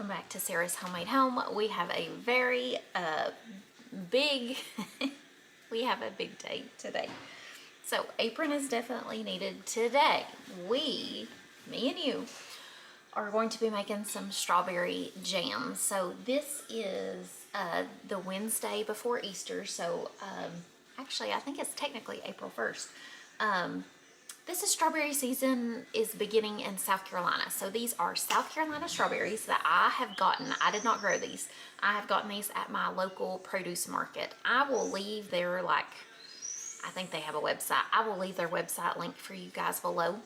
welcome back to Sarah's Homemade Home. We have a very big we have a big day today. So apron is definitely needed today. Me and you, are going to be making some strawberry jam. So this is the Wednesday before Easter. So actually I think it's technically April 1st. This is strawberry season is beginning in South Carolina. So these are South Carolina strawberries that I have gotten. I did not grow these. I have gotten these at my local produce market. I will leave their, I think they have a website. I will leave their website link for you guys below,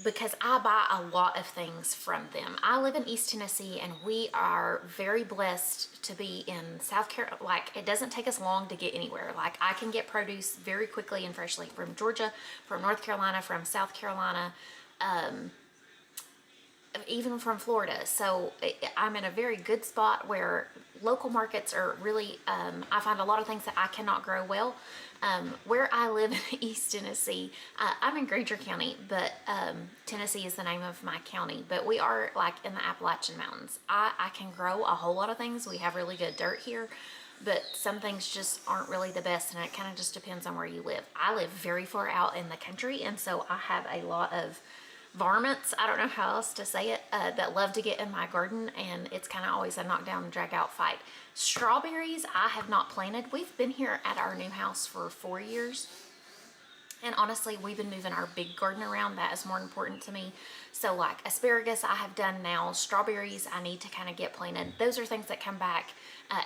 because I buy a lot of things from them. I live in East Tennessee and we are very blessed to be in South Carolina. Like, it doesn't take us long to get anywhere. Like, I can get produce very quickly and freshly from Georgia, from North Carolina, from South Carolina, even from Florida. So I'm in a very good spot where local markets are really, I find a lot of things that I cannot grow well. Where I live in East Tennessee, I'm in Granger County, but Tennessee is the name of my county, but we are like in the Appalachian Mountains. I can grow a whole lot of things. We have really good dirt here, but some things just aren't really the best, and it kind of just depends on where you live. I live very far out in the country, and so I have a lot of varmints, I don't know how else to say it, that love to get in my garden, and it's kind of always a knockdown drag out fight. Strawberries I have not planted. We've been here at our new house for 4 years, and honestly we've been moving our big garden around. That is more important to me. So like asparagus I have done now. Strawberries I need to kind of get planted. Those are things that come back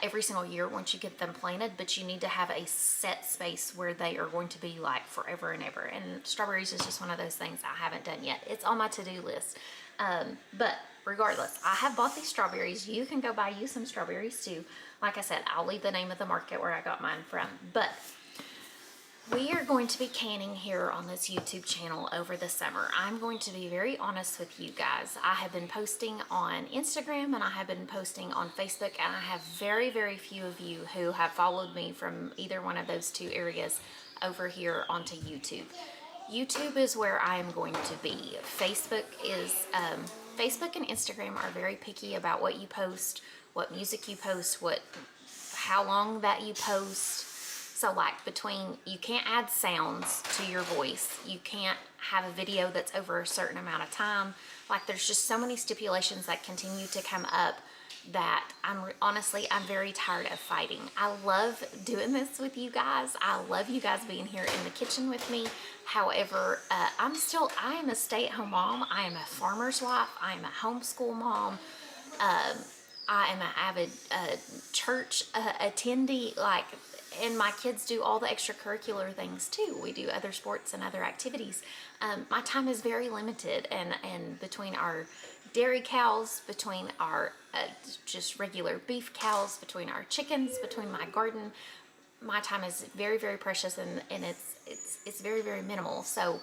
every single year once you get them planted, but you need to have a set space where they are going to be like forever and ever. And strawberries is just one of those things I haven't done yet. It's on my to-do list. But regardless, I have bought these strawberries. You can go buy you some strawberries too. Like I said, I'll leave the name of the market where I got mine from. But we are going to be canning here on this YouTube channel over the summer. I'm going to be very honest with you guys. I have been posting on Instagram and I have been posting on Facebook, and I have very, very few of you who have followed me from either one of those two areas over here onto YouTube. YouTube is where I am going to be. Facebook and Instagram are very picky about what you post, what music you post, how long that you post. So like you can't add sounds to your voice. You can't have a video that's over a certain amount of time. Like, there's just so many stipulations that continue to come up that honestly, I'm very tired of fighting. I love doing this with you guys. I love you guys being here in the kitchen with me. However, I am a stay-at-home mom. I am a farmer's wife. I am a homeschool mom. I am an avid church attendee, and my kids do all the extracurricular things too. We do other sports and other activities. My time is very limited, and between our dairy cows, between our just regular beef cows, between our chickens, between my garden, my time is very, very precious, and it's very, very minimal. So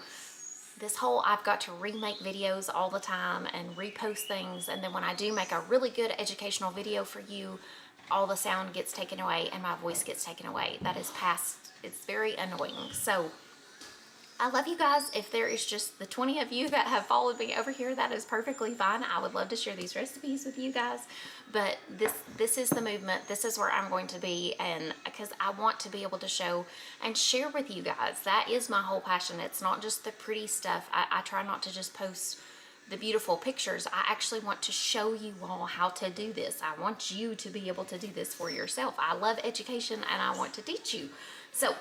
this whole, I've got to remake videos all the time and repost things, and then when I do make a really good educational video for you, all the sound gets taken away and my voice gets taken away. That is it's very annoying. So I love you guys. If there is just the 20 of you that have followed me over here, that is perfectly fine. I would love to share these recipes with you guys, but this is the movement. This is where I'm going to be, and because I want to be able to show and share with you guys. That is my whole passion. It's not just the pretty stuff. I try not to just post the beautiful pictures. I actually want to show you all how to do this. I want you to be able to do this for yourself. I love education and I want to teach you. So,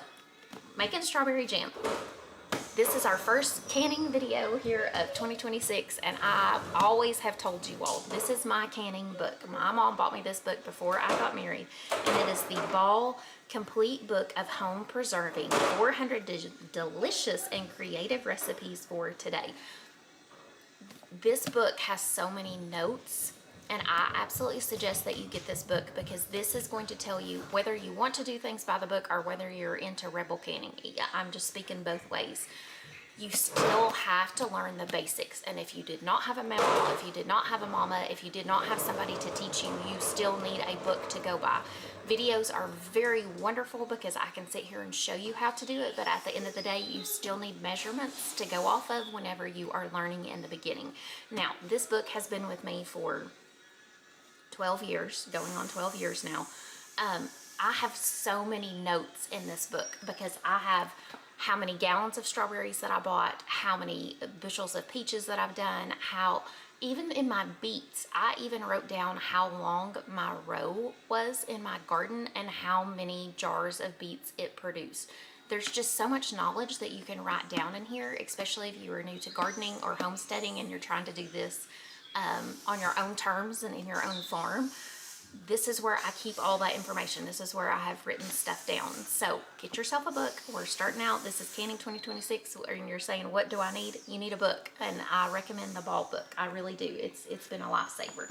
making strawberry jam. This is our first canning video here of 2026, and I always have told you all, this is my canning book. My mom bought me this book before I got married, and it is the Ball Complete Book of Home Preserving, 400 delicious and creative recipes for today. This book has so many notes, and I absolutely suggest that you get this book, because this is going to tell you whether you want to do things by the book or whether you're into rebel canning. I'm just speaking both ways. you still have to learn the basics. And if you did not have a mama, if you did not have a mama, if you did not have somebody to teach you, you still need a book to go by. Videos are very wonderful because I can sit here and show you how to do it, but at the end of the day, you still need measurements to go off of whenever you are learning in the beginning. Now, this book has been with me for 12 years, going on 12 years now. I have so many notes in this book because I have how many gallons of strawberries that I bought, how many bushels of peaches that I've done, how even in my beets, I even wrote down how long my row was in my garden and how many jars of beets it produced. There's just so much knowledge that you can write down in here, especially if you are new to gardening or homesteading and you're trying to do this on your own terms and in your own farm. This is where I keep all that information. This is where I have written stuff down. So get yourself a book. We're starting out. This is Canning 2026, and you're saying, what do I need? You need a book, and I recommend the Ball book. I really do. It's been a lifesaver.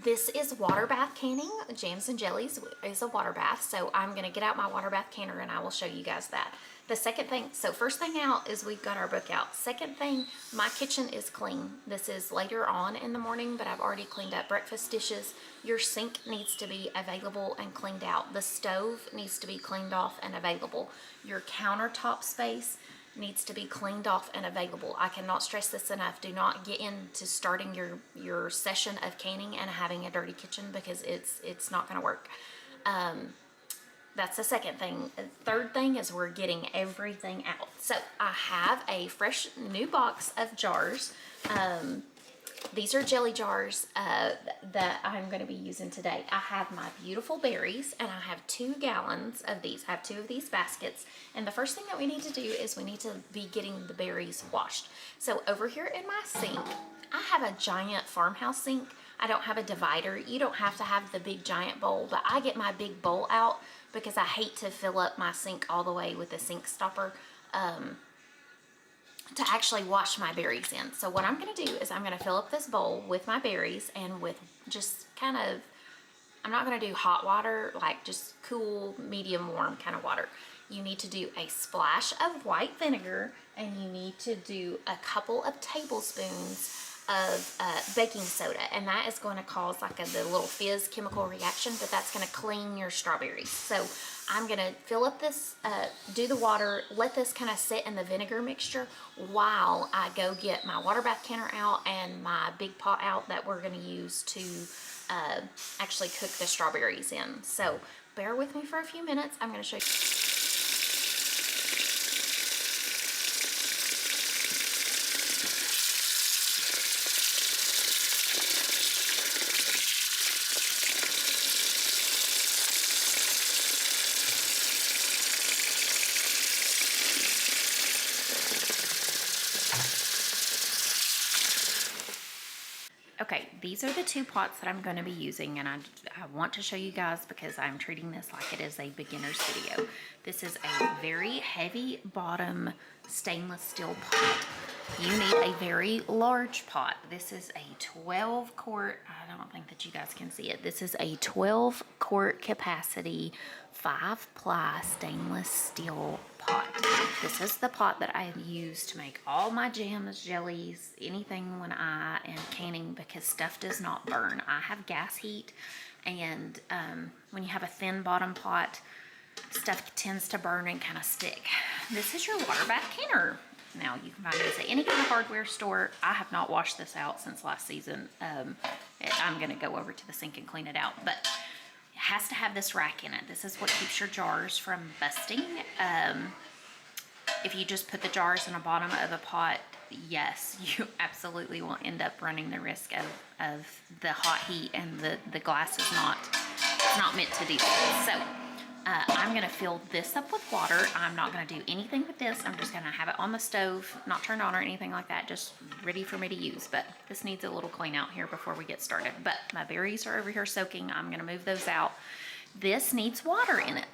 This is water bath canning. Jams and jellies is a water bath. So I'm going to get out my water bath canner and I will show you guys that. The second thing, so first thing out is we've got our book out. Second thing, my kitchen is clean. This is later on in the morning, but I've already cleaned up breakfast dishes. Your sink needs to be available and cleaned out. The stove needs to be cleaned off and available. Your countertop space needs to be cleaned off and available. I cannot stress this enough. Do not get into starting your session of canning and having a dirty kitchen because it's not going to work. That's the second thing. The third thing is we're getting everything out. So I have a fresh new box of jars. These are jelly jars that I'm going to be using today. I have my beautiful berries and I have 2 gallons of these. I have 2 of these baskets. And the first thing that we need to do is we need to be getting the berries washed. So over here in my sink, I have a giant farmhouse sink. I don't have a divider. You don't have to have the big giant bowl, but I get my big bowl out because I hate to fill up my sink all the way with a sink stopper to actually wash my berries in. So what I'm going to do is I'm going to fill up this bowl with my berries and with just kind of, I'm not going to do hot water, like just cool, medium warm kind of water. You need to do a splash of white vinegar and you need to do a couple of tablespoons of baking soda, and that is going to cause like the little fizz chemical reaction, but that's going to clean your strawberries. So I'm going to fill up this, do the water, let this kind of sit in the vinegar mixture while I go get my water bath canner out and my big pot out that we're going to use to actually cook the strawberries in. So bear with me for a few minutes. I'm going to show you. Okay, these are the 2 pots that I'm going to be using, and I want to show you guys because I'm treating this like it is a beginner's video. This is a very heavy bottom stainless steel pot. You need a very large pot. This is a 12 quart, I don't think that you guys can see it. This is a 12 quart capacity 5-ply stainless steel pot. This is the pot that I have used to make all my jams, jellies, anything when I am canning because stuff does not burn. I have gas heat, and when you have a thin bottom pot, stuff tends to burn and kind of stick. This is your water bath canner. Now you can find this at any kind of hardware store. I have not washed this out since last season. I'm gonna go over to the sink and clean it out, but it has to have this rack in it. This is what keeps your jars from busting. If you just put the jars in the bottom of a pot, yes, you absolutely will end up running the risk of the hot heat, and the glass is not meant to do that. So I'm gonna fill this up with water. I'm not gonna do anything with this. I'm just gonna have it on the stove, not turned on or anything like that, just ready for me to use. But this needs a little clean out here before we get started. But my berries are over here soaking. I'm gonna move those out. This needs water in it.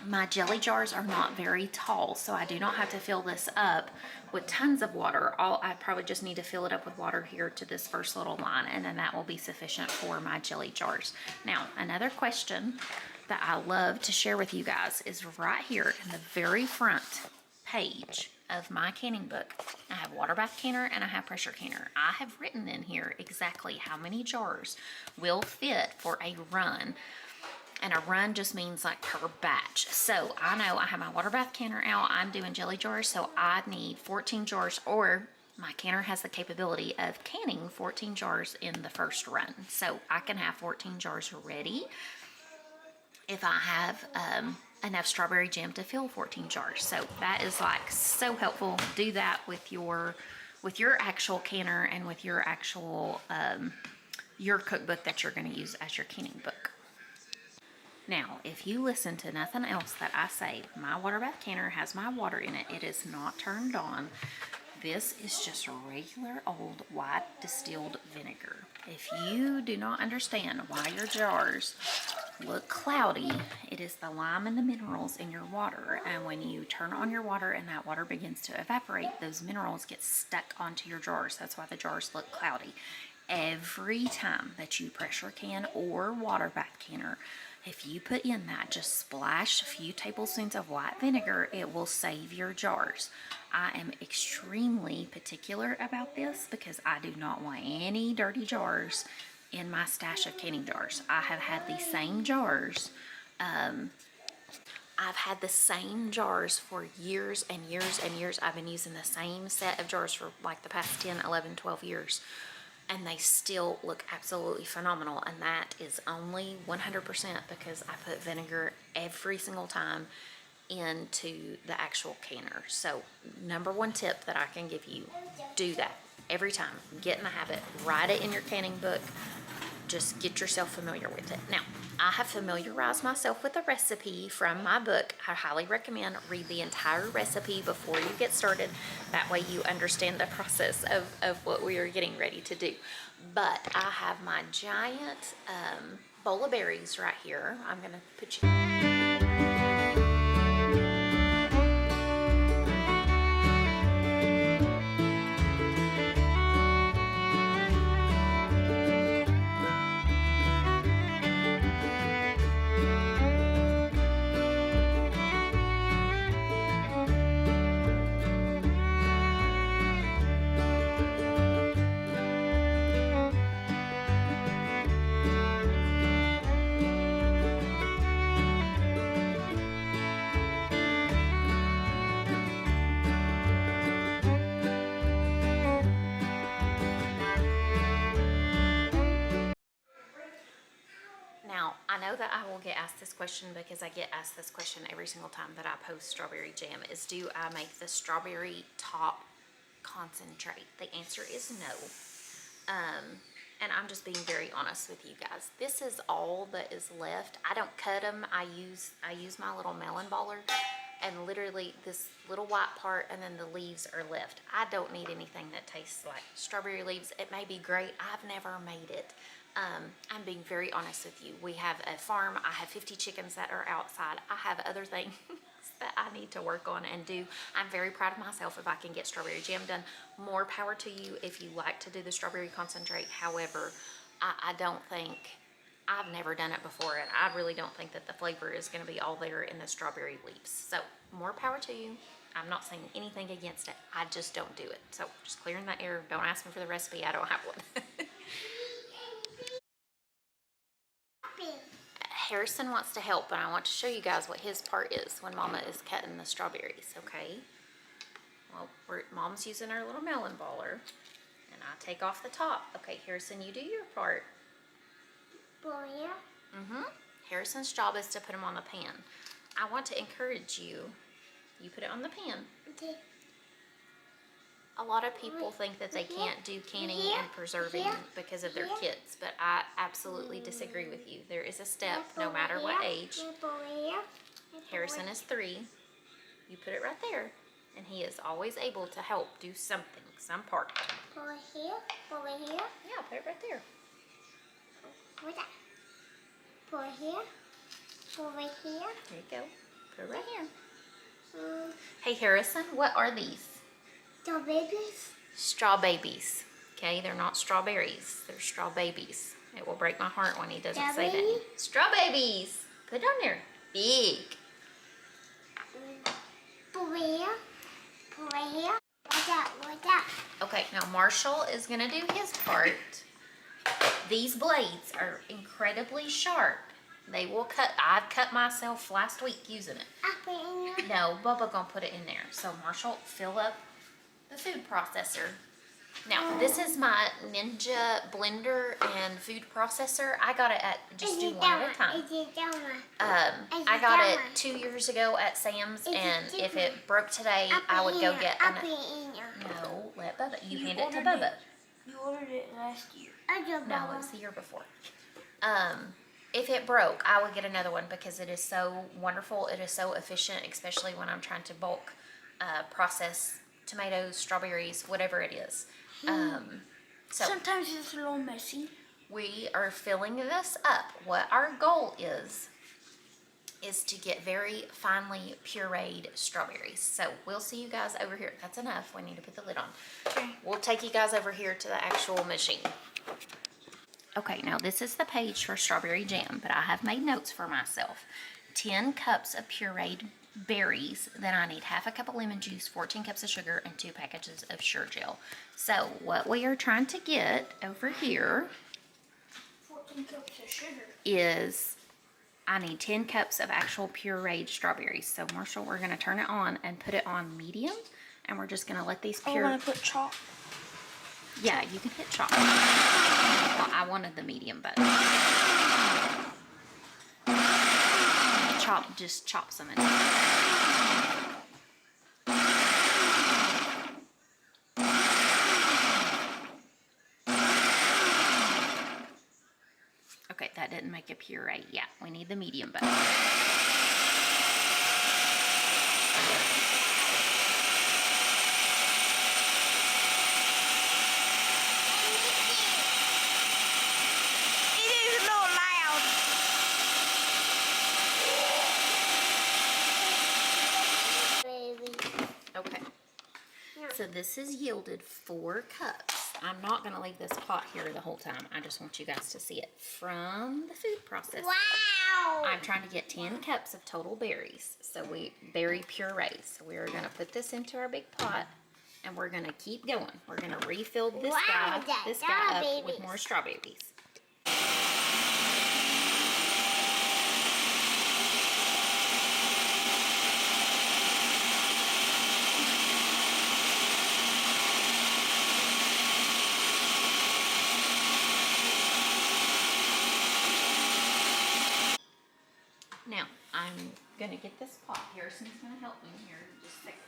My jelly jars are not very tall, so I do not have to fill this up with tons of water. I probably just need to fill it up with water here to this first little line, and then that will be sufficient for my jelly jars. Now, another question that I love to share with you guys is right here in the very front page of my canning book, I have water bath canner and I have pressure canner. I have written in here exactly how many jars will fit for a run. And a run just means like per batch. So I know I have my water bath canner out. I'm doing jelly jars, so I need 14 jars, or my canner has the capability of canning 14 jars in the first run. So I can have 14 jars ready if I have enough strawberry jam to fill 14 jars. So that is like so helpful. Do that with your actual canner and with your actual your cookbook that you're going to use as your canning book. Now, if you listen to nothing else that I say, my water bath canner has my water in it. It is not turned on. This is just regular old white distilled vinegar. If you do not understand why your jars look cloudy, it is the lime and the minerals in your water. And when you turn on your water and that water begins to evaporate, those minerals get stuck onto your jars. That's why the jars look cloudy. Every time that you pressure can or water bath canner, if you put in that, just splash a few tablespoons of white vinegar, it will save your jars. I am extremely particular about this because I do not want any dirty jars in my stash of canning jars. I have had the same jars. I've had the same jars for years and years and years. I've been using the same set of jars for like the past 10, 11, 12 years. And they still look absolutely phenomenal. And that is only 100% because I put vinegar every single time into the actual canner. So number one tip that I can give you, do that every time. Get in the habit, write it in your canning book. Just get yourself familiar with it. Now, I have familiarized myself with the recipe from my book. I highly recommend read the entire recipe before you get started. That way you understand the process of what we are getting ready to do. But I have my giant bowl of berries right here. I'm gonna put you... Now, I know that I will get asked this question because I get asked this question every single time that I post strawberry jam is, do I make the strawberry top concentrate? The answer is no. And I'm just being very honest with you guys. This is all that is left. I don't cut them. I use my little melon baller, and literally this little white part and then the leaves are left. I don't need anything that tastes like strawberry leaves. It may be great. I've never made it. I'm being very honest with you. We have a farm. I have 50 chickens that are outside. I have other things that I need to work on and do. I'm very proud of myself if I can get strawberry jam done. More power to you if you like to do the strawberry concentrate. However, I don't think, I've never done it before, and I really don't think that the flavor is going to be all there in the strawberry leaves. So more power to you. I'm not saying anything against it. I just don't do it. So just clearing that air. Don't ask me for the recipe. I don't have one. Harrison wants to help, and I want to show you guys what his part is when Mama is cutting the strawberries, okay? Well, Mom's using her little melon baller, and I take off the top. Okay, Harrison, you do your part. Harrison's job is to put them on the pan. I want to encourage you. You put it on the pan. Okay. A lot of people think that they can't do canning and preserving because of their kids, but I absolutely disagree with you. There is a step no matter what age. Harrison is 3. You put it right there, and he is always able to help do something, some part. Over here? Yeah, put it right there. What's that? Over here? Over here? There you go. Put it right here. Hey Harrison, what are these? The babies? Straw babies. Okay, they're not strawberries. They're straw babies. It will break my heart when he doesn't say that. Straw babies. Put it on there. Big. Over here? Right here. What's that? What's that? Okay, now Marshall is gonna do his part. These blades are incredibly sharp. They will cut. I've cut myself last week using it. I put it in there. No, Bubba gonna put it in there. So Marshall, fill up the food processor. Now, this is my Ninja blender and food processor. I got it at just do one at a time. I got it 2 years ago at Sam's, and if it broke today, I would go get I put it in there. No, let Bubba. You hand it to Bubba. You ordered it last year. No, it was the year before. If it broke, I would get another one because it is so wonderful. It is so efficient, especially when I'm trying to bulk process tomatoes, strawberries, whatever it is. So Sometimes it's a little messy. we are filling this up. What our goal is to get very finely pureed strawberries. So we'll see you guys over here. That's enough. We need to put the lid on. Okay. We'll take you guys over here to the actual machine. Okay, now this is the page for strawberry jam, but I have made notes for myself. 10 cups of pureed berries, then I need half a cup of lemon juice, 14 cups of sugar, and 2 packages of Sure Gel. So what we are trying to get over here 14 cups of sugar. is I need 10 cups of actual pureed strawberries. So Marshall, we're gonna turn it on and put it on medium, and we're just gonna let these Oh, pure. I'm gonna put chalk. Yeah, you can hit chop. Well, I wanted the medium button. Just chop some in it. Okay, that didn't make a puree. Yeah, we need the medium button. It is a little loud. Baby. Okay. So this has yielded 4 cups. I'm not going to leave this pot here the whole time. I just want you guys to see it from the food processor. Wow. I'm trying to get 10 cups of total berries. So berry puree. So we are going to put this into our big pot, and we're going to keep going. We're going to refill this Wow, guy up with more strawberries. Now, I'm going to get this pot. Harrison's going to help me here in just a second.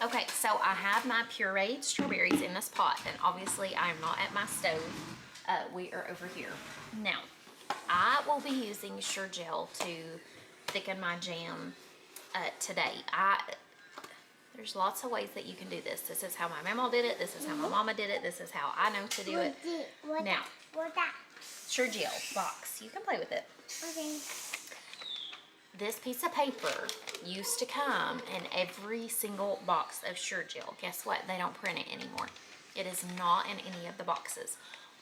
Okay, so I have my pureed strawberries in this pot, and obviously I'm not at my stove. We are over here. Now, I will be using Sure Gel to thicken my jam today. There's lots of ways that you can do this. This is how my mama did it. This is how my mama did it. This is how I know to do it. Now, What's that? Sure Gel box. You can play with it. Okay. This piece of paper used to come in every single box of Sure Gel. Guess what? They don't print it anymore. It is not in any of the boxes.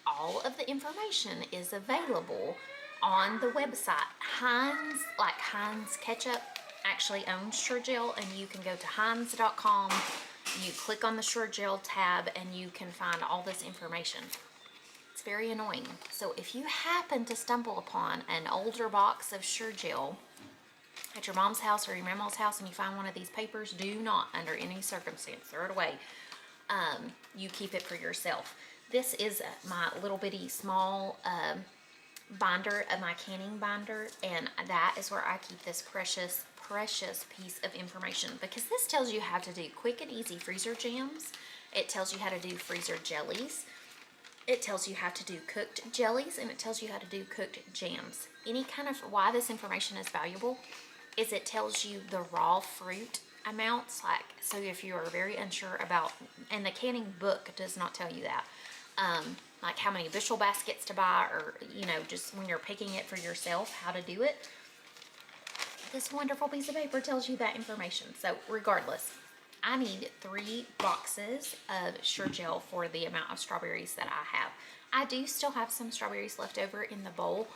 All of the information is available on the website. Heinz Ketchup actually owns Sure Gel, and you can go to heinz.com. You click on the Sure Gel tab, and you can find all this information. It's very annoying. So if you happen to stumble upon an older box of Sure Gel at your mom's house or your grandma's house, and you find one of these papers, do not, under any circumstance, throw it away. You keep it for yourself. This is my little bitty small binder of my canning binder, and that is where I keep this precious piece of information, because this tells you how to do quick and easy freezer jams. It tells you how to do freezer jellies. It tells you how to do cooked jellies, and it tells you how to do cooked jams. Why this information is valuable is it tells you the raw fruit amounts, so if you are very unsure about, and the canning book does not tell you that, like how many bushel baskets to buy, or just when you're picking it for yourself, how to do it. This wonderful piece of paper tells you that information. So regardless, I need 3 boxes of Sure Gel for the amount of strawberries that I have. I do still have some strawberries left over in the bowl.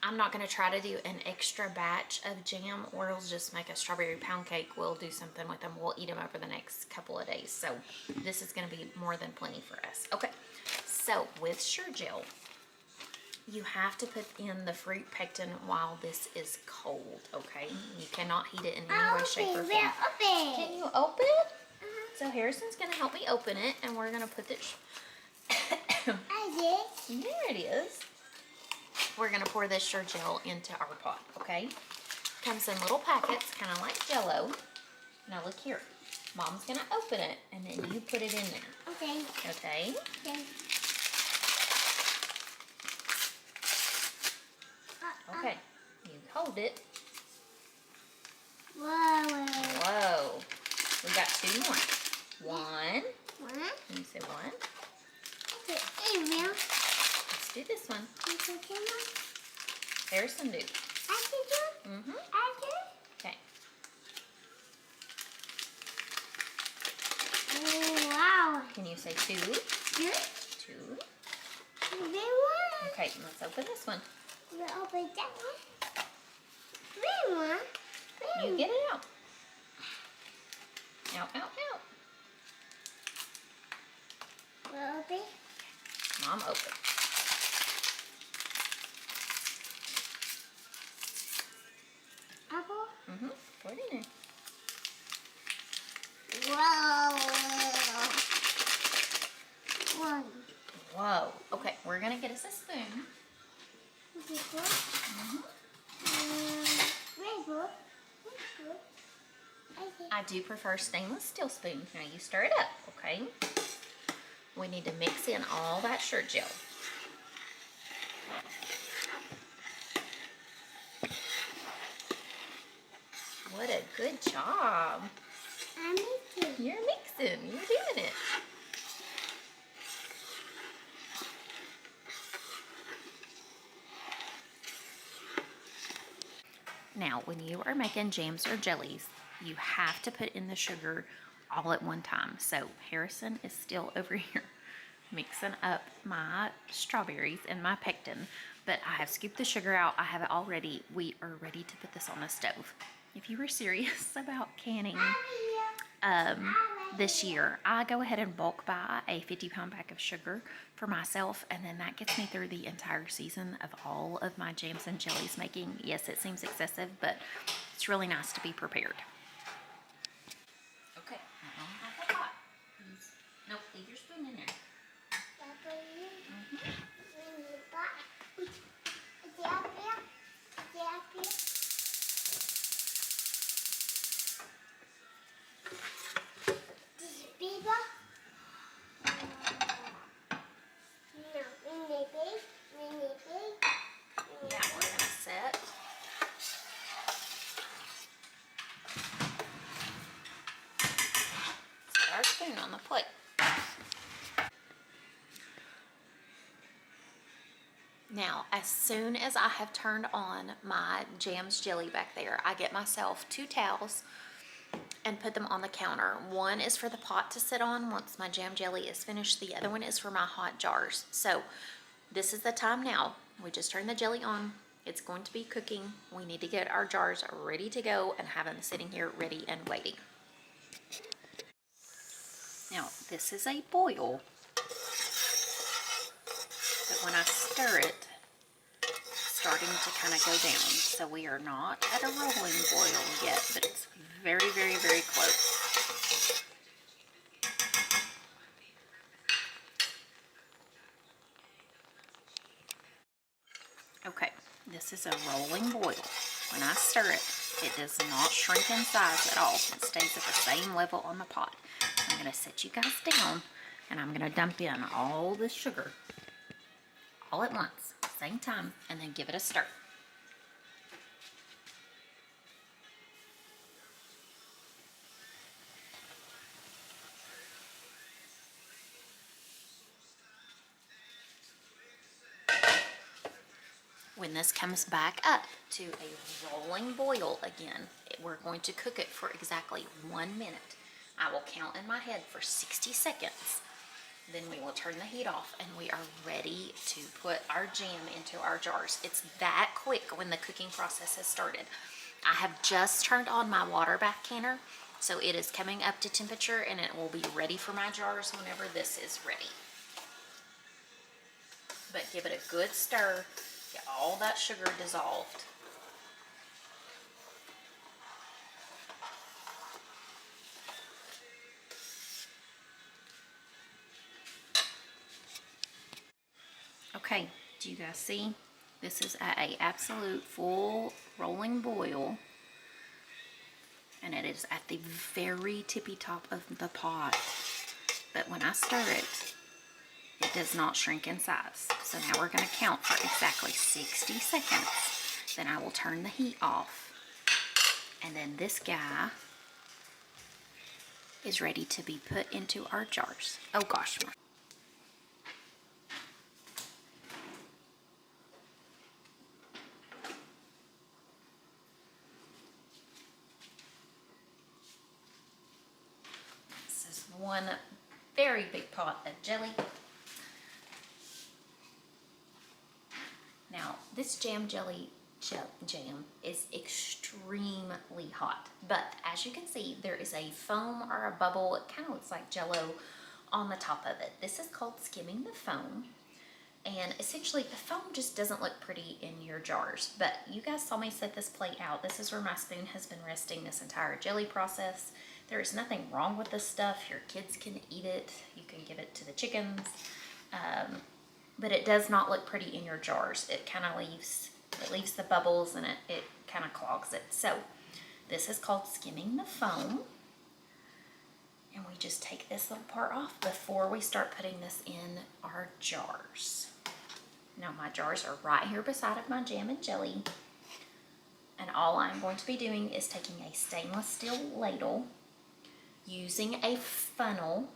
I'm not going to try to do an extra batch of jam, or it'll just make a strawberry pound cake. We'll do something with them. We'll eat them over the next couple of days. So this is going to be more than plenty for us. Okay, so with Sure Gel, you have to put in the fruit pectin while this is cold, okay? You cannot heat it in any way, shape, or form. Can you open it? So Harrison's going to help me open it, and we're going to put this... I did. There it is. We're going to pour this Sure Gel into our pot, okay? Comes in little packets, kind of like Jell-O. Now look here. Mom's going to open it, and then you put it in there. Okay. Okay? Okay. Okay. You hold it. Whoa. Whoa. We got 2 more. 1. What? Can you say 1? Okay, Ariel. Let's do this one. You can do one? Harrison do. I can do it? Mm-hmm. I can? Okay. Oh, wow. Can you say 2? Good. 2. Big one. Okay, let's open this one. You open that one. Big one. You get it out. Out, out, out. We'll open. Mom, open. Apple. Mm-hmm. Put it in there. Whoa. One. Whoa. Okay, we're going to get us a spoon. Okay, good. Very good. Very good. Okay. I do prefer stainless steel spoon. Now you stir it up, okay? We need to mix in all that Sure Gel. What a good job. I'm mixing. You're mixing. You're doing it. Now, when you are making jams or jellies, you have to put in the sugar all at one time. So Harrison is still over here mixing up my strawberries and my pectin, but I have scooped the sugar out. I have it all ready. We are ready to put this on the stove. If you were serious about canning this year, I go ahead and bulk buy a 50-pound pack of sugar for myself, and then that gets me through the entire season of all of my jams and jellies making. Yes, it seems excessive, but it's really nice to be prepared. Okay, I don't have a pot. Please. Nope, leave your spoon in there. Yeah, we're gonna set our spoon on the plate. Now, as soon as I have turned on my Jam's jelly back there, I get myself 2 towels and put them on the counter. One is for the pot to sit on once my jam jelly is finished. The other one is for my hot jars. So this is the time now. We just turned the jelly on. It's going to be cooking. We need to get our jars ready to go and have them sitting here ready and waiting. Now, this is a boil, but when I stir it, it's starting to kind of go down. So we are not at a rolling boil yet, but it's very, very, very close. Okay, this is a rolling boil. When I stir it, it does not shrink in size at all. It stays at the same level on the pot. I'm going to set you guys down, and I'm going to dump in all the sugar all at once, same time, and then give it a stir. When this comes back up to a rolling boil again, we're going to cook it for exactly 1 minute. I will count in my head for 60 seconds. Then we will turn the heat off and we are ready to put our jam into our jars. It's that quick when the cooking process has started. I have just turned on my water bath canner, so it is coming up to temperature and it will be ready for my jars whenever this is ready. But give it a good stir, get all that sugar dissolved. Okay, do you guys see? This is at a absolute full rolling boil, and it is at the very tippy top of the pot. But when I stir it, it does not shrink in size. So now we're going to count for exactly 60 seconds. Then I will turn the heat off. And then this guy is ready to be put into our jars. Oh gosh. This is one very big pot of jelly. Now, this jam is extremely hot, but as you can see, there is a foam or a bubble. It kind of looks like Jell-O on the top of it. This is called skimming the foam, and essentially the foam just doesn't look pretty in your jars. But you guys saw me set this plate out. This is where my spoon has been resting this entire jelly process. There is nothing wrong with this stuff. Your kids can eat it. You can give it to the chickens. But it does not look pretty in your jars. It kind of leaves the bubbles and it kind of clogs it. So this is called skimming the foam. And we just take this little part off before we start putting this in our jars. Now my jars are right here beside of my jam and jelly. And all I'm going to be doing is taking a stainless steel ladle, using a funnel.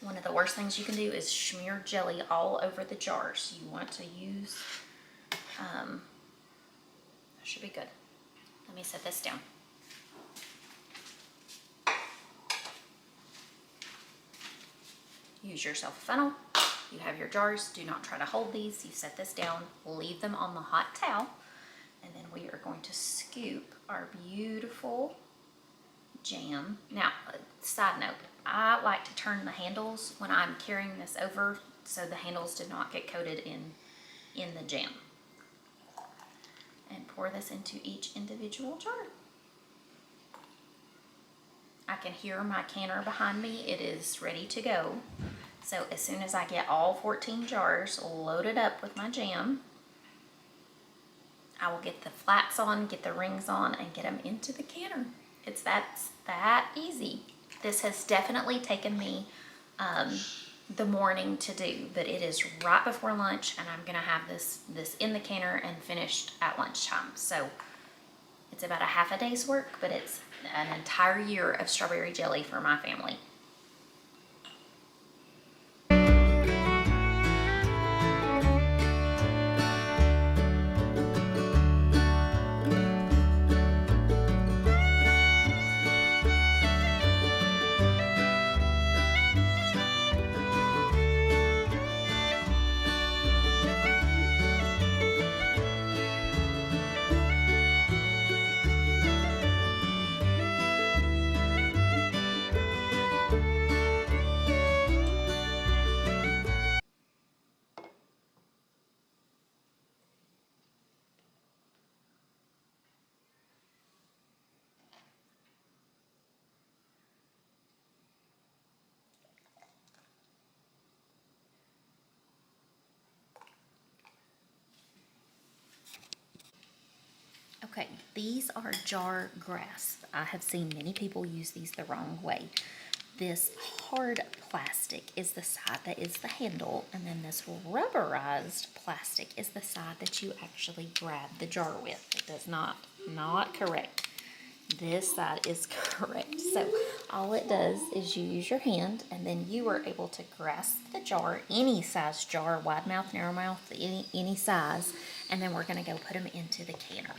One of the worst things you can do is smear jelly all over the jars. You want to use, that should be good. Let me set this down. Use yourself a funnel. You have your jars. Do not try to hold these. You set this down, leave them on the hot towel, and then we are going to scoop our beautiful jam. Now, side note, I like to turn the handles when I'm carrying this over so the handles do not get coated in the jam. And pour this into each individual jar. I can hear my canner behind me. It is ready to go. So as soon as I get all 14 jars loaded up with my jam, I will get the flats on, get the rings on, and get them into the canner. It's that easy. This has definitely taken me the morning to do, but it is right before lunch, and I'm gonna have this in the canner and finished at lunchtime. So it's about a half a day's work, but it's an entire year of strawberry jelly for my family. Okay, these are jar grasps. I have seen many people use these the wrong way. This hard plastic is the side that is the handle, and then this rubberized plastic is the side that you actually grab the jar with. It does not correct. This side is correct. So all it does is you use your hand, and then you are able to grasp the jar, any size jar, wide mouth, narrow mouth, any size, and then we're gonna go put them into the canner.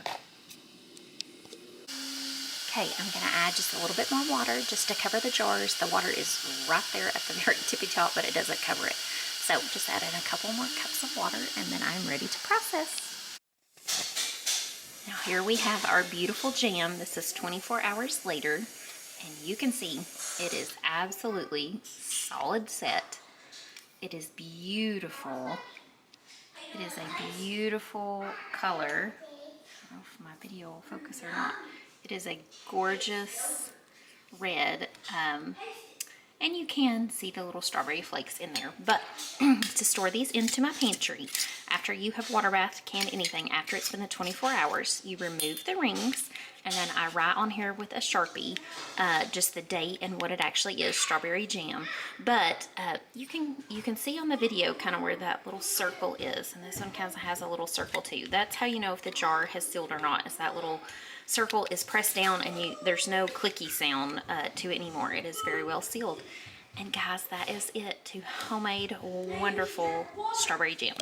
Okay, I'm gonna add just a little bit more water just to cover the jars. The water is right there at the very tippy top, but it doesn't cover it. So just add in a couple more cups of water and then I'm ready to process. Now here we have our beautiful jam. This is 24 hours later, and you can see it is absolutely solid set. It is beautiful. It is a beautiful color. I don't know if my video will focus or not. It is a gorgeous red, and you can see the little strawberry flakes in there. But to store these into my pantry, after you have water bathed, canned anything, after it's been the 24 hours, you remove the rings, and then I write on here with a Sharpie just the date and what it actually is, strawberry jam. But you can see on the video kind of where that little circle is, and this one kind of has a little circle too. That's how you know if the jar has sealed or not, is that little circle is pressed down and there's no clicky sound to it anymore. It is very well sealed. And guys, that is it to homemade wonderful strawberry jam.